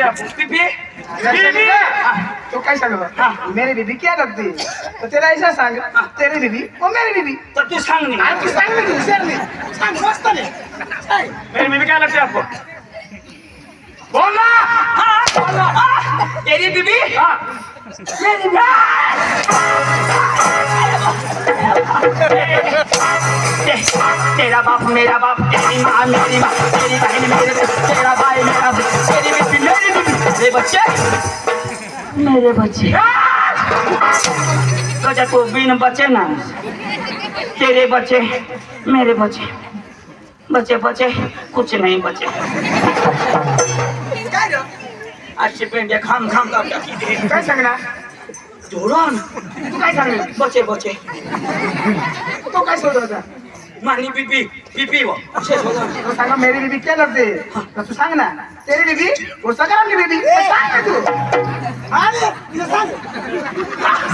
आपको बीबी बीबी तो कैसा लगा मेरी बीबी क्या लगती है तो तेरा ऐसा सांग तेरी बीबी वो मेरी बीबी तो तू सांग नहीं तू सांग नहीं हुशार नहीं सांग मस्त नहीं मेरी बीबी क्या लगती है आपको बोलना तेरी बीबी हाँ मेरी तेरा बाप मेरा बाप तेरी माँ मेरी माँ तेरी बहन मेरे तेरा भाई मेरा तेरी बीबी मेरी बीबी मेरे बच्चे तो जब तू बिन बचे ना तेरे बच्चे मेरे बच्चे बच्चे बच्चे कुछ नहीं बचे अशी पेंड्या खाम खाम करतात काय सांगणार जोडून तू काय सांगणार बचे बचे तो काय सोडत होता मानी बीबी बीबी वो असे सोडून तो सांगा मेरी बीबी क्या लगती है तो तू सांग ना तेरी बीबी वो सकाराम की बीबी सांग ना तू अरे इधर सांग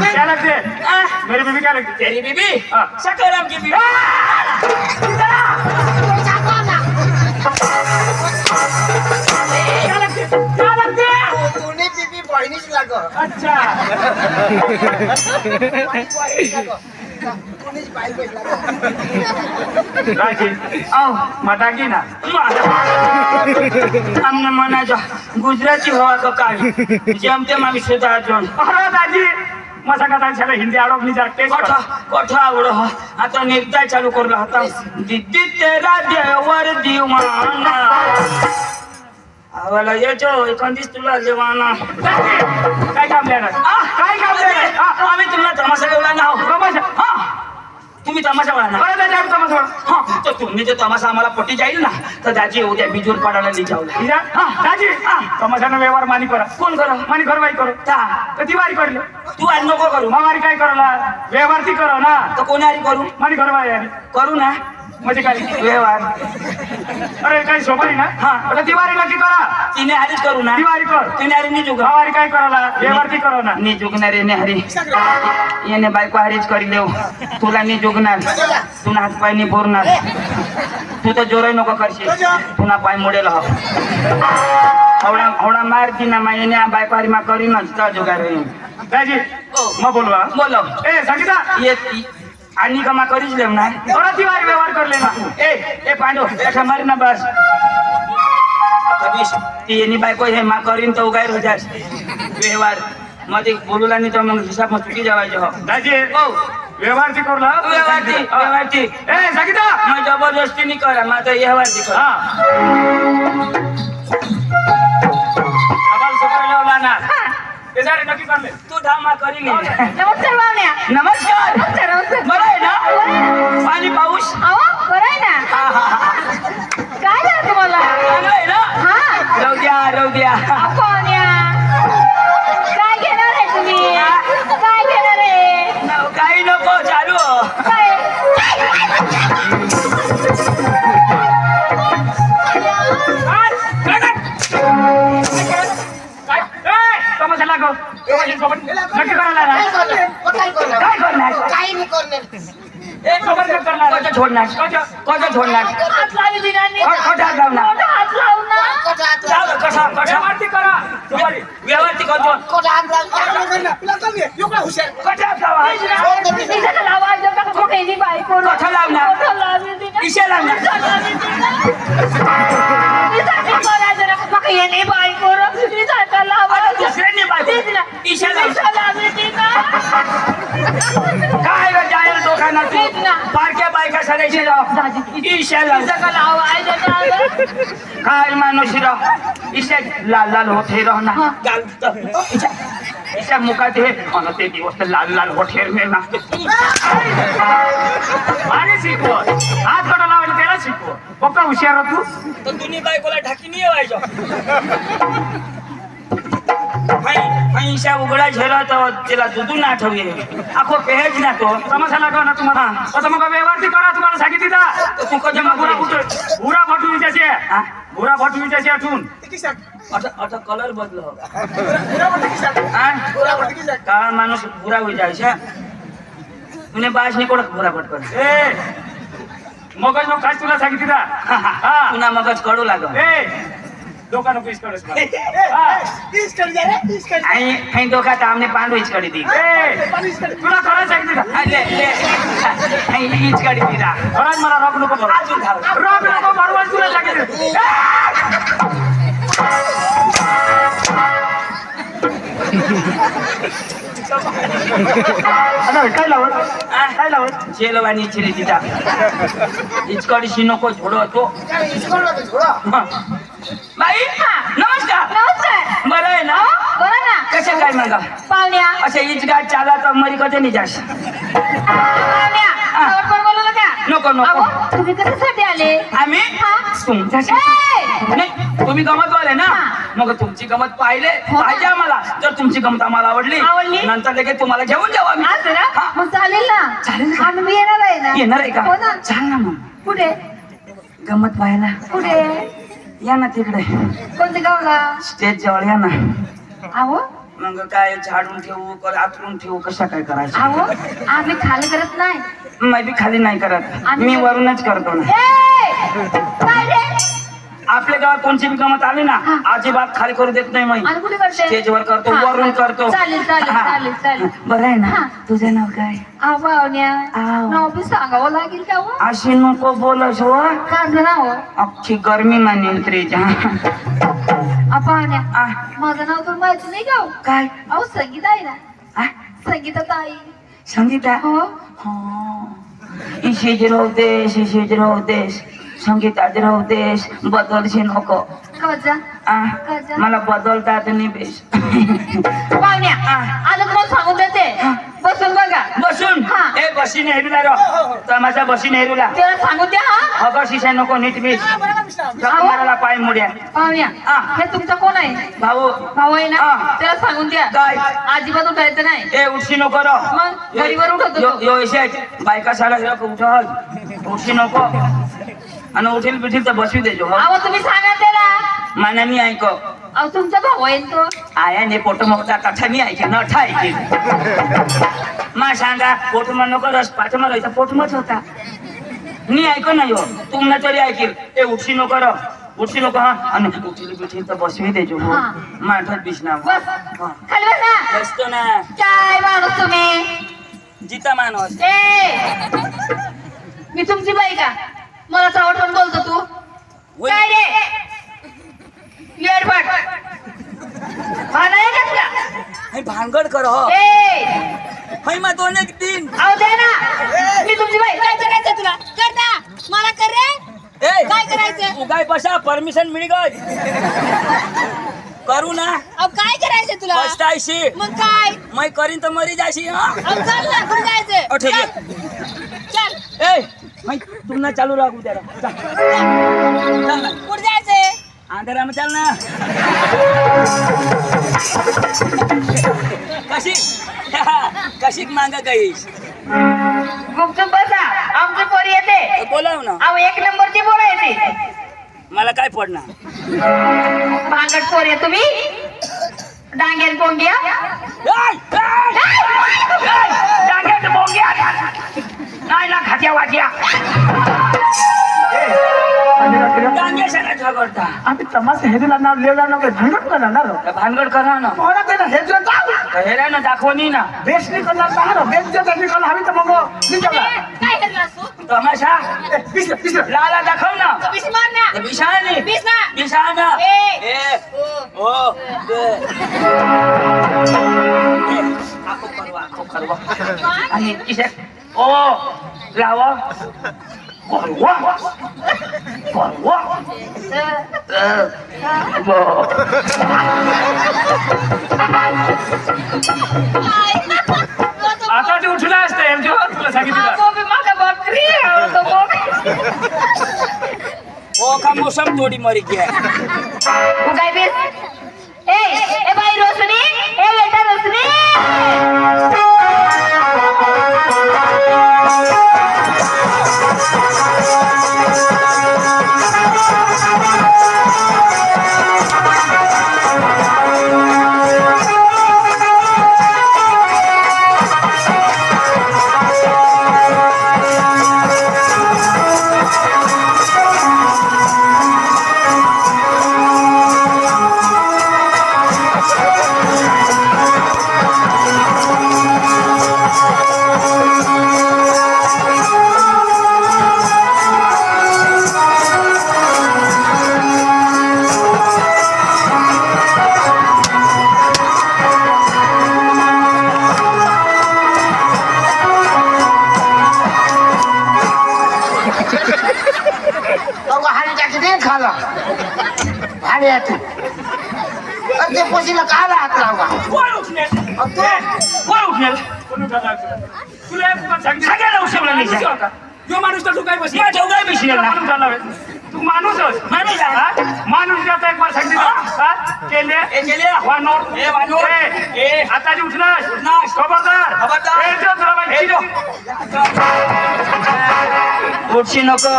क्या लगती है मेरी बीबी क्या लगती है तेरी बीबी हाँ। सकाराम की बीबी क्या लगती है तूने बीबी बहिणीच लाग अच्छा तूनेच बाई राजी मटाकी ना आमने म्हणायचं गुजराती हवा का काय जमते मामी सुद्धा अजून अरे दाजी मसा का त्याला हिंदी अडवली जरा टेस्ट कठा कठा आवड आता निर्दय चालू करला होता दिदी तेरा देवर दिवाना आवाला येतो एखादीच तुला देवाना काय काम देणार काय काम देणार आम्ही तुम्हाला तमाशा एवढा नाव तमाशा हा तुम्ही तमाशा वळा ना बरं दाजी आम्ही तमाशा हा तर तुम्ही जे तमाशा आम्हाला पटी जाईल ना तर दाजी उद्या बिजूर पाडायला नाही जाऊ दाजी तमाशानं व्यवहार मानी करा कोण करा मानी घरवाई करू ता तर ती वारी करले तू आज नको करू मामारी काय करला व्यवहार ती करो ना तर कोणारी करू मानी घरवाई यारी करू ना म्हणजे काय व्यवहार अरे काही सोबाई ना हा. आता ती वारी नक्की करा तिने हरीच करू ना ती वारी कर तिने हरी नाही जुगा मामारी काय करायला व्यवहार ती करो ना नी जुगणार ने हरी येणे बायको हरीच करी देऊ तुला नी जुगणार तुला हात पाय नी बोरणार तू तर जोराई नको करशील पुन्हा पाय मोडेल हो हवडा हवडा मार ती ना मा येणे बायको हरी मा करीनच का जुगार दाजी मग बोलवा बोलो ए संगीता येत आणि का मा करीच लेव ना थोडा ती वारी व्यवहार करले ना ए पांडू त्याच्या मारी ना बस कधीच ती येणी बायको हे मा करीन तर उगायर हो जास व्यवहार मध्ये बोलूला नाही तर मग हिसाब मग चुकी जेवायचे हो दाजी हो व्यवहार ती करला व्यवहारची ए संगीता मग जबरदस्ती नाही करा मग आता व्यवहारची करा हा आम्हाला सकाळी लावला ना ते सारे नक्की करले तू धामा करी नाही नमस्कार पाहुण्या नमस्कार नमस्कार बरं आहे ना पाणी पाऊस अहो बरं आहे ना काय झालं तुम्हाला चांगलं आहे ना हा राहू द्या पाहुण्या काय घेणार आहे तुम्ही काय घेणार आहे काही नको चालू काय तमाशा लागो नक्की करायला ना काय करणार काही नाही करणार एक खबर नाही करणार कसं छोडणार कसं छोडणार हात लावी दिनांनी खोटा हात लावणार मोठा हात लावू ना लाव, कसा व्यवहार ती करा व्यवहारती करतो कसा हात लावा इथं लावा जर का खोटेली बायको कसा लावणार मोठा लावी दिना इशे लावणार येणे बायको रक्षिता लावा आता दुसऱ्यांनी बायको इशे लावणार काय ग जायल दोघांना तू बारक्या बायका सगळ्याशी राव इशे लावणार काय माणूस राव इशे लाल लाल होते राहणार इशा मुखात हे मला ते दिवस तर लाल लाल होठेर मिळणार आणि शिकव हात कडा लावायला त्याला शिकव पक्का हुशार तू तर तुम्ही बायकोला ढाकी नाही व्हायचं पैसा उघडा झेला तर त्याला दुधून आठवले आखो पेहेज ना तो तमाशा लागव ना तुम्हाला आता मग व्यवहार ती करा तुम्हाला सांगितली ना तू कधी भुरा भटू विचारचे भुरा भटू विचारचे आठवून आता कलर बदल काळा माणूस बुरा होई जायचा तुने बास नाही कोण बुरा पटकन ए मगज नो काय तुला सांगितली ना पुन्हा मगच कडू लागल ए डोका नको इसकडेच मला. तीस कर जा रे, तीस कर. आणि डोका तर आमने पांडू इचकडे दी तुला खरं सांगितलं का इचकडे दिला खरंच मला रॉक नको भरू. रॉक नको भरवायला तुला सांगितलं. आता काय लावत काय लावत जेलवानी इचरे दिला इचकडीशी नको झोडो तो बाई नमस्कार नमस्कार बरं आहे ना बोला ना कशा काय म्हणा पाहुण्या असे इचगाट चाला तर मरी कधी नाही जाश पाहुण्या जवळ पण बोलू नका नको नको अहो तुम्ही कशासाठी आले आम्ही हा? तुमच्यासाठी नाही तुम्ही गमत वाले ना मग तुमची गमत पाहिजे आम्हाला जर तुमची गमत आम्हाला आवडली नंतर लगेच तुम्हाला घेऊन जाऊ आम्ही असं ना हा. मग चालेल चालेल ना आम्ही येणार आहे ना येणार आहे हो ना का चाल ना मग कुठे गमत पाहायला कुठे या ना तिकडे कोणत्या गावला स्टेज जवळ या ना अहो मग काय झाडून ठेवू आतरून ठेवू कशा काय करायचं अहो आम्ही खाली करत नाही मी बी खाली नाही करत आम्ही- मी वरूनच करतो ना ए! काय रे आपल्या गावात कोणची बी गमत आली ना हा. अजिबात खाली करू देत नाही मी आणि कुठे करते स्टेजवर करतो हा, वरून हा. करतो चालेल चालेल हा. चालेल चालेल बरं आहे ना हा. तुझं नाव काय अहो पाहुण्या आव. नाव बी सांगावं लागेल का हो अशी नको बोलस हो काढलं नाव अख्खी गर्मी माने उतरेच्या पाहुण्या आ, माझं नाव तर माहिती नाही का हो? काय अहो संगीत आहे ना आ, संगीता ताई संगीता हो इशेज राहू देश संगीताच राहू देश बदलशी नको कजा आ, कजा मला बदलतात नाही बेस पाहुण्या आता तुम्हाला सांगून देते बसून बघा बसून हा. ए बशी नेहरूला रो तमाशा बशी नेहरूला त्याला सांगून द्या हा अगं शिशा नको नीट मीठ मला पाय मुड्या पाहुण्या हा. हे तुमचा कोण आहे भाऊ भाऊ आहे ना हा. त्याला सांगून द्या काय अजिबात उठायचं नाही ए उठशी नको रो मग घरीवर उठवतो तो. यो बायका साला उठल उठशी नको आणि उठील बिठील तर बसू देजो हो अहो तुम्ही सांगा त्याला मानानी ऐक अहो तुमचा भाऊ आहे ना तो आयाने पोट मोठा कथा मी ऐके न ऐके मा सांगा पोट म नको रस पाठ मला पोट मच होता मी ऐको नाही हो तुमना तरी ऐकेल ए उठशी नको रो उठशी नको हा आणि उठील बिठील तर बसवी देजो हो हा. माठत बिसना बस खाली बसा बसतो ना काय माणूस तुम्ही जिता माणूस ए मी तुमची बाई का मला चावट पण बोलतो तू काय रे एअरबड भाना आहे का तुला भानगड कर हो ए हय मा 2 1 3 आव दे ना मी तुमची बाई काय करायचं तुला कर ना मला कर रे ए काय करायचं उगाय बसा परमिशन मिळी गई करू ना अब काय करायचं तुला पस्तायशी मग काय मैं करीन तर मरी जाशी हा अब चल ना कुठे जायचं ठीक आहे चल ए मैं तुमना चालू राखू त्याला चल ना कुठे जायचं अंधेरा में चल ना कशी कशी मांगा गईस गुपचूप बसा आमची पोरी येते बोलाव ना अहो 1 नंबरची पोरं येते मला काय पडणार भांगड पोर आहे तुम्ही डांग्यान पोंग्या डांग्यात बोंग्या नाही ना खात्या वाट्या डांग्याशाला झगडता आम्ही तमाशा हेदूला नाव लिहिला नको भांडण करणार भानगड करा ना कोणा ते हेदूला जाऊ हेरा ना दाखवणी ना बेस नाही करणार ना बेस जर निघाला हवी तर मग निघाला काय करणार तू तमाशा पिसलं लाला दाखव ना बीस मार ना बिशानी बीस ना बिशाना ए. ओ आखो करवा आणि किसे ओ लावा करवा करवा आता ते उठला असते तुला सांगितलं बॉबी माका बकरी तो बॉबी ओ का मौसम थोड़ी मरी गया तू काय बीस ए बाई रोशनी ए बेटा रोशनी ते खाला भारी आहे तू ते पोशीला काला हात लावा कोण उठण्यात कोण उठण्यात तुला एक पण सांगितलं सगळ्याला उशीरला नाही सांग. जो माणूस तर तू काय बस या चौघाही बसले ना. तू माणूसच माणूस आहे. हा? माणूस जाता एक बार सांगितलं हा? केले ए गेले वानोर ए वानोर. ए. आता जी उठलास उठलास. खबरदार खबरदार. ए, जो तुला माहिती जो. उठशी नको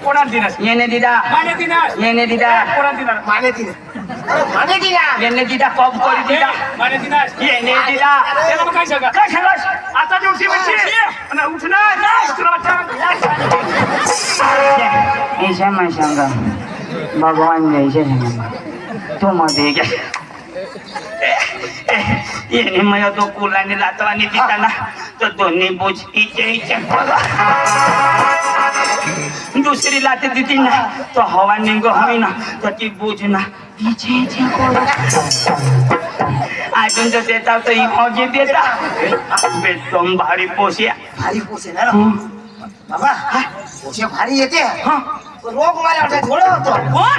कोणाला दिनास येणे दिदा माने दिनास येणे दिदा कोणाला दिनार माने तिने माने तिने येणे दिदा कॉप करी दिदा माने दिनास येणे दिदा त्याला मग काय सांगा काय सांगास आता जी उठशी म्हणजे आणि उठणार तुला ऐसा मैं सांगा भगवान जैसे तू मध्ये घ्या येणे मग तो कुलाने लातवाने दिसताना तर दोन्ही बोज इचे दुसरी लाते देती ना तो हवा निघ होईना तर ती बोज ना इचे अजून तर देता तर ही मौजी देता बेतम भारी पोसिया भारी पोसे ना बाबा पोसे भारी येते रोग मला वाटतं झोडं होतो कोण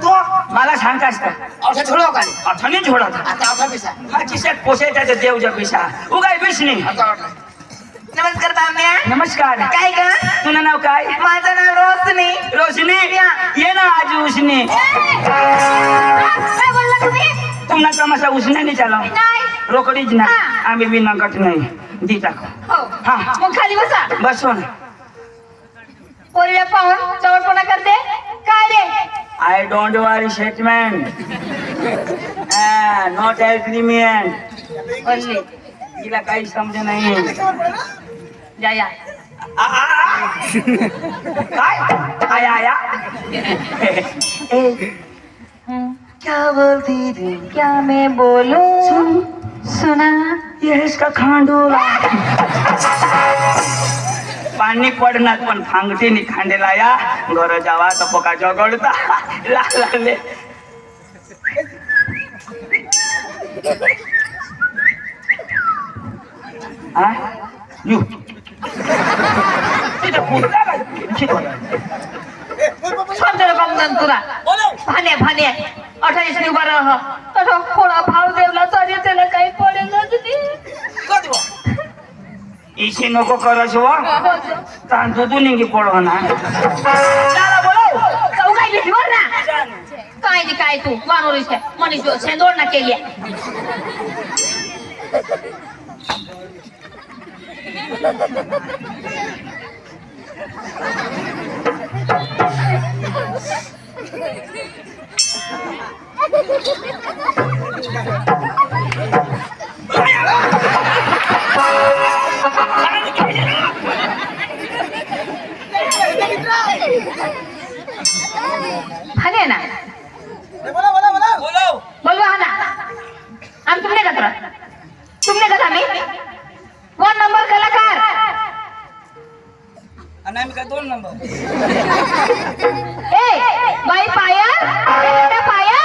तो मला सांग असतं औषध झोडं का अथनी झोडत आता औषध पिसा हा खिशात पोसायचा तर देवच्या पिसा उगाय बिसनी आता औषध नमस्कार बाम्या नमस्कार काय का तुझं नाव काय माझं नाव रोशनी रोशनी ये ना आज उसने काय बोलला तुम्ही तुमना तमाशा उसने नाही चालव नाही रोकडीच ना हा. आम्ही बी नकट नाही दी टाक हो हा. मग खाली बसा बसो ना पोरीला पाहून चवटपणा करते काय रे I don't worry statement not agreement बोलले तिला काही समज नाही जा या काय आया आया क्या बोलती थी क्या मैं बोलूं सुना ये इसका खांडोला पाणी पडणार पण फांगते नि खांडेला या घर जावा तर पका जगडता लागले हा यू समजेल कमजन तुला भाने भाने 28 नि उभा रह तर थोडा भाव देवला तरी त्याला काही पडेलच नाही इशी नको करस हो तांदू निघी पडो ना त्याला बोलव जाऊ काय घेतली बर ना काय नाही काय तू मानोरीस काय मनीष सेंदोड ना केली भाने ना बोलवा हा ना आम तुमने का आम्ही 1 नंबर कलाकार अनामिका 2 नंबर ए बाई पाया पाया